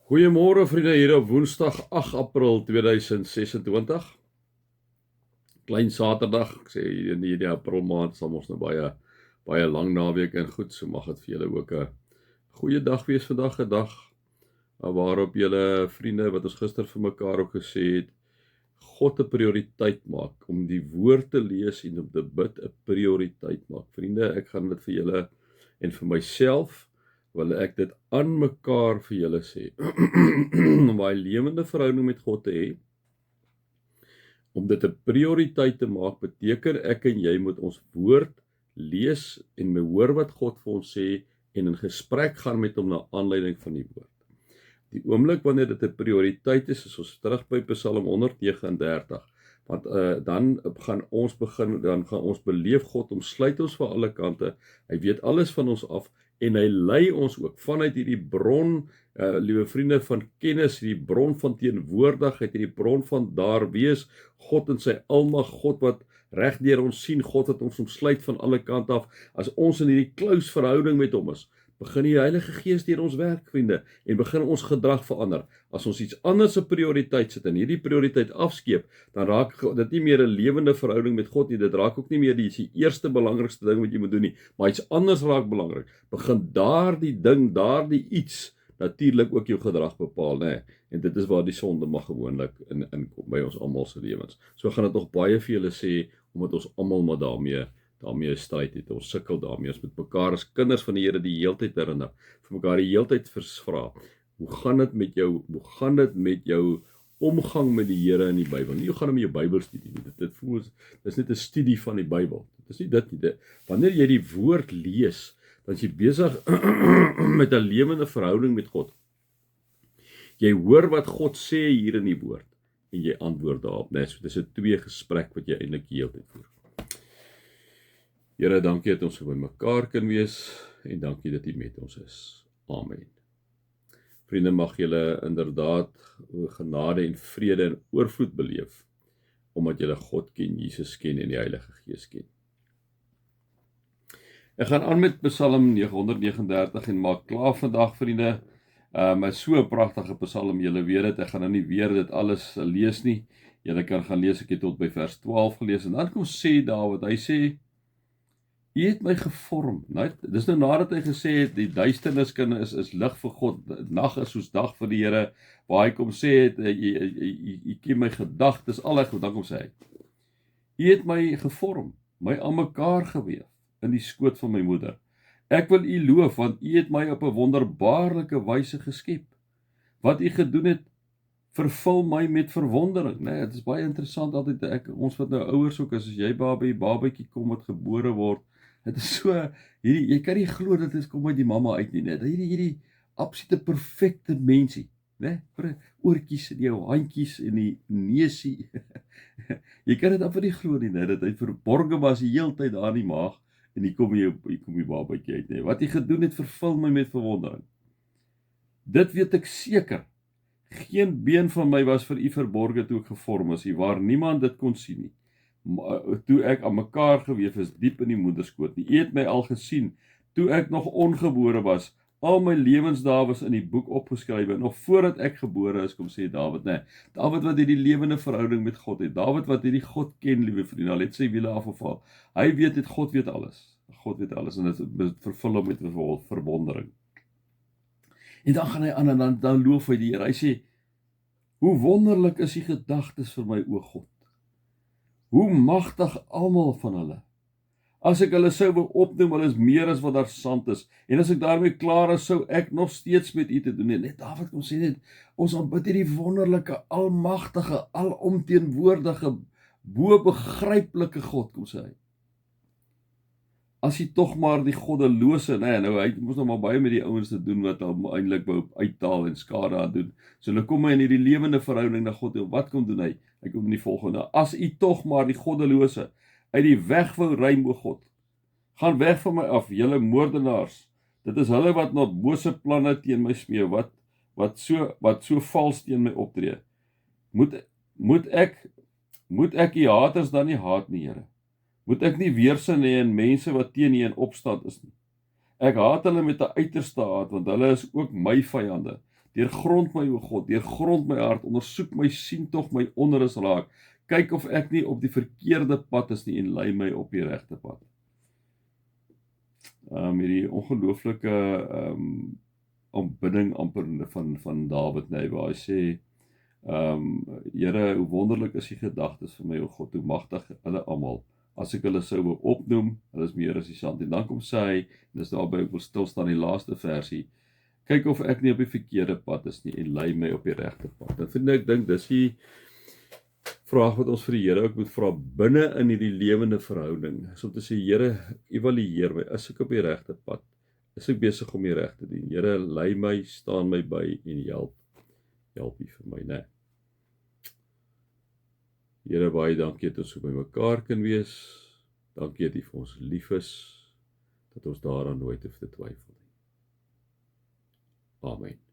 Goeiemôre vriende, hier op Woensdag 8 April 2026. Klein Saterdag, ek sê in hierdie April maand sal ons nou baie lang naweek en goed, so mag dit vir julle ook 'n goeie dag wees vandag, 'n dag waarop julle vriende wat ons gister vir mekaar ook gesê het, God 'n prioriteit maak, om die woord te lees en om te bid 'n prioriteit maak. Vriende, ek gaan dit vir julle en vir myself wil ek dit aan mekaar vir julle sê, om 'n lewende verhouding met God te hê, om dit 'n prioriteit te maak, beteken ek en jy moet ons woord lees en hoor wat God vir ons sê en in gesprek gaan met hom na aanleiding van die woord. Die oomblik wanneer dit 'n prioriteit is ons terug by Psalm 139, want dan gaan ons beleef God omsluit ons van alle kante, hy weet alles van ons af, en hy lei ons ook vanuit hierdie bron, liewe vriende, van kennis, hierdie bron van teenwoordigheid, hierdie bron van daar wees, God in sy almag, God wat reg deur ons sien, God wat ons omsluit van alle kante af. As ons in hierdie close verhouding met hom is, begin die Heilige Gees deur ons werk, vriende, en begin ons gedrag verander. As ons iets anders 'n prioriteit sit en hierdie prioriteit afskeep, dan raak dit nie meer 'n lewende verhouding met God nie. Dit raak ook nie meer die eerste belangrikste ding wat jy moet doen nie, maar iets anders raak belangrik. Begin daardie iets natuurlik ook jou gedrag bepaal, né? En dit is waar die sonde mag gewoonlik in by ons almal se lewens. So gaan dit nog baie vir julle sê, omdat ons almal maar daarmee stryd het. Ons sukkel daarmee. Ons met mekaar as kinders van die Here die heeltyd herinner, vir mekaar die heeltyd vra, hoe gaan dit met jou omgang met die Here in die Bybel? Nie hoe gaan dit met jou Bybelstudie nie. Dit voel dis net 'n studie van die Bybel. Dit is nie dit nie. Wanneer jy die woord lees, dan is jy besig met 'n lewende verhouding met God. Jy hoor wat God sê hier in die woord en jy antwoord daarop, né? So dis 'n twee gesprek wat jy eintlik die heeltyd voer. Here, dankie dat ons by mekaar kan wees en dankie dat U met ons is. Amen. Vriende, mag julle inderdaad genade en vrede en oorvloed beleef, omdat julle God ken, Jesus ken en die Heilige Gees ken. Ek gaan aan met Psalm 139 en maak klaar vandag, vriende. Is so 'n pragtige Psalm, julle weet dit. Ek gaan nou nie weer dit alles lees nie. Julle kan gaan lees, ek het tot by vers 12 gelees en dan kom sê Dawid, hy sê, U het my gevorm. Dis nou nadat hy gesê het, die duisternis is lig vir God, nag is soos dag vir die Here, waar hy kom sê het, U ken my gedagtes, al reg goed, dan kom sê hy, U het my gevorm, my aan mekaar geweef, in die skoot van my moeder. Ek wil U loof, want U het my op 'n wonderbaarlike wyse geskep. Wat U gedoen het, vervul my met verwondering. Nee, dit is baie interessant altyd, ons wat nou ouers ook is, as jy babatjie kom wat gebore word, dit is so, jy kan nie glo dat dit kom uit die mamma uit nie, net hierdie absolute perfekte mensie, né? Oortjies in jou handjies en die neusie. Jy kan dit amper nie glo nie, dat hy verborge was die hele tyd daar in die maag en hier kom die babatjie uit, né? Wat hy gedoen het, vervul my met verwondering. Dit weet ek seker. Geen been van my was vir U verborge toe ek gevorm is, waar niemand dit kon sien nie. Toe ek aan mekaar geweef is, diep in die moederskoot nie. U het my al gesien, toe ek nog ongebore was. Al my lewensdae was in die boek opgeskrywe, nog voordat ek gebore is, kom sê Dawid, né? Dawid wat hierdie lewende verhouding met God het. Dawid wat hierdie God ken, liewe vriende, al het sy wiele afgeval. Hy weet dit, God weet alles. God weet alles, en dit vervul hom met verwondering. En dan gaan hy aan en dan loof hy die Here. Hy sê, hoe wonderlik is die gedagtes vir my, o God. Hoe magtig almal van hulle. As ek hulle sou wil opnoem, hulle is meer as wat daar sand is. En as ek daarmee klaar is, sou ek nog steeds met U te doen hê. Net Dawid kom sê net, ons aanbid hierdie wonderlike, almagtige, alomteenwoordige, bo-begryplike God, kom sê hy. As hy tog maar die goddelose, nou hy moes nog maar baie met die ouens te doen wat hom eintlik wou uittaal en skade aan doen. So nou kom hy in hierdie lewende verhouding na God. Wat kom doen hy? Hy kom in die volgende: as U tog maar die goddelose uit die weg wou ruim, o God, gaan weg van my af, julle moordenaars. Dit is hulle wat nog bose planne teen my smee, wat so vals teen my optree. Moet ek die haters dan nie haat nie, Here? Moet ek nie weerstand hê in mense wat teen U in opstand is nie? Ek haat hulle met 'n uiterste haat, want hulle is ook my vyande. Deurgrond my, o God, deurgrond my hart, ondersoek my, sien tog my onrus raak. Kyk of ek nie op die verkeerde pad is nie en lei my op die regte pad. Hierdie ongelooflike aanbidding amper van Dawid, nee, waar hy sê, Here, hoe wonderlik is die gedagtes vir my, o God, hoe magtig hulle almal. As ek hulle sou wou opnoem, hulle is meer as die sand. En dan kom sê hy, en dis daarby ek wil stil staan die laaste versie, kyk of ek nie op die verkeerde pad is nie en lei my op die regte pad. En vriende, ek dink dis die vraag wat ons vir die Here ook moet vra binne in hierdie lewende verhouding. Is om te sê, Here, evalueer my, is ek op die regte pad? Is ek besig om die reg te doen? Here, lei my, staan my by en help U vir my, né? Here, baie dankie dat ons so by mekaar kan wees. Dankie dat U vir ons lief is, dat ons daaraan nooit hoef te twyfel nie. Amen.